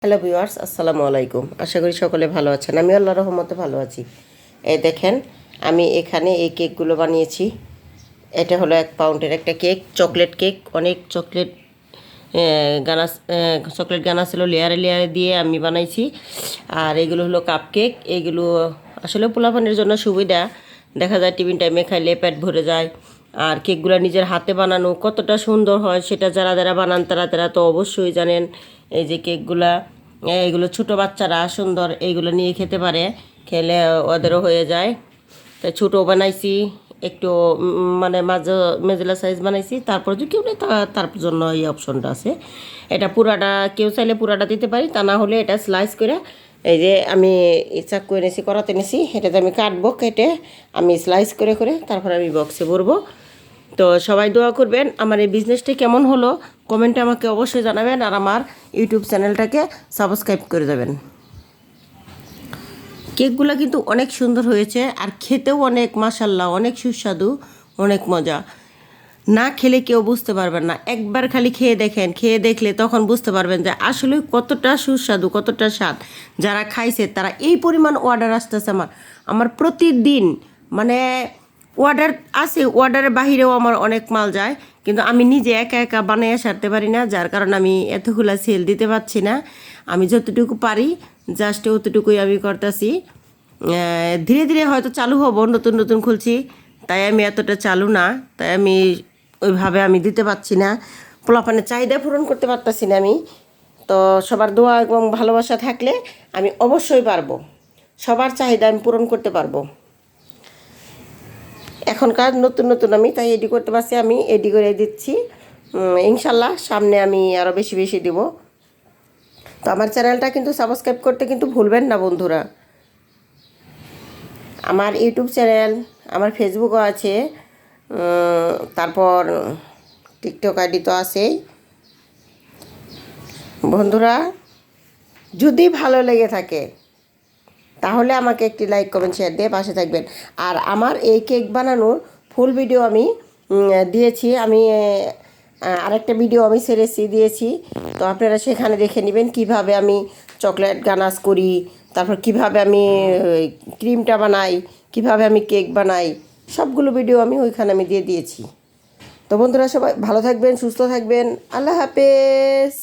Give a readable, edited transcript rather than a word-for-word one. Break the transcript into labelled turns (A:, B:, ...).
A: Hello viewers, আসসালামু আলাইকুম। আশা করি সকলে ভালো আছেন। আমি আল্লাহর রহমতে ভালো আছি। এই দেখেন, আমি এখানে এই কেকগুলো বানিয়েছি। এটা হলো 1 পাউন্ডের একটা কেক, চকলেট কেক। অনেক চকলেট গানাস চকলেট গানা ছিল, লেয়ারে লেয়ারে দিয়ে আমি বানাইছি। আর এগুলো হলো কাপ কেক। এগুলো আসলে পোলাপানের জন্য সুবিধা। দেখা যায় টিফিন টাইমে খাইলে পেট ভরে যায়। আর কেকগুলো নিজের হাতে বানানো কতটা সুন্দর হয় সেটা যারা যারা বানান তারা তো অবশ্যই জানেন। এই যে কেকগুলা, এইগুলো ছোটো বাচ্চারা সুন্দর এইগুলো নিয়ে খেতে পারে, খেলে ওদেরও হয়ে যায়। তাই ছোটো বানাইছি, একটু মানে মেজেলা সাইজ বানাইছি। তারপর যদি কেউ নেই তার জন্য এই অপশনটা আছে। এটা পুরাটা কেউ চাইলে পুরাটা দিতে পারি, তা না হলে এটা স্লাইস করে এই যে আমি চাকু এনেছি, করাতে এনেছি, এটাতে আমি কাটবো। কেটে আমি স্লাইস করে করে তারপর আমি বক্সে ভরবো। তো সবাই দোয়া করবেন। আমার এই বিজনেসটি কেমন হলো কমেন্টে আমাকে অবশ্যই জানাবেন। আর আমার ইউটিউব চ্যানেলটাকে সাবস্ক্রাইব করে দেবেন। কেকগুলো কিন্তু অনেক সুন্দর হয়েছে, আর খেতেও অনেক মাশাল্লাহ, অনেক সুস্বাদু, অনেক মজা। না খেলে কেউ বুঝতে পারবেন না। একবার খালি খেয়ে দেখেন, খেয়ে দেখলে তখন বুঝতে পারবেন যে আসলে কতটা সুস্বাদু, কতটা স্বাদ। যারা খাইছে তারা এই পরিমাণ অর্ডার আসতেছে আমার প্রতিদিন। মানে অর্ডার আছে, অর্ডারের বাহিরেও আমার অনেক মাল যায়, কিন্তু আমি নিজে একা একা বানিয়ে সারতে পারি না, যার কারণে আমি এতগুলা সেল দিতে পারছি না। আমি যতটুকু পারি জাস্ট অতটুকুই আমি করতেছি। ধীরে ধীরে হয়তো চালু হব, নতুন নতুন খুলছি, তাই আমি এতটা চালু না, তাই আমি ওইভাবে আমি দিতে পারছি না, পোলাপানের চাহিদা পূরণ করতে পারতাছি না আমি। তো সবার দোয়া এবং ভালোবাসা থাকলে আমি অবশ্যই পারবো, সবার চাহিদা আমি পূরণ করতে পারবো। এখনকার নতুন নতুন আমি তাই এডি করতে পারছি, আমি এডি করে দিচ্ছি। ইনশাল্লাহ সামনে আমি আরও বেশি বেশি দিব। তো আমার চ্যানেলটা কিন্তু সাবস্ক্রাইব করতে কিন্তু ভুলবেন না বন্ধুরা। আমার ইউটিউব চ্যানেল, আমার ফেসবুকও আছে, তারপর টিকটক আইডি তো আছেই। বন্ধুরা, যদি ভালো লেগে থাকে তাহলে আমাকে একটি লাইক কমেন্ট শেয়ার দিয়ে পাশে থাকবেন। আর আমার এই কেক বানানোর ফুল ভিডিও আমি দিয়েছি, আমি আরেকটা ভিডিও আমি ছেড়েছি দিয়েছি। তো আপনারা সেখানে দেখে নেবেন কিভাবে আমি চকলেট গানাশ করি, তারপর কিভাবে আমি ক্রিমটা বানাই, কিভাবে আমি কেক বানাই, সবগুলো ভিডিও আমি ওইখানে আমি দিয়ে দিয়েছি। তো বন্ধুরা, সবাই ভালো থাকবেন, সুস্থ থাকবেন। আল্লাহ হাফেজ।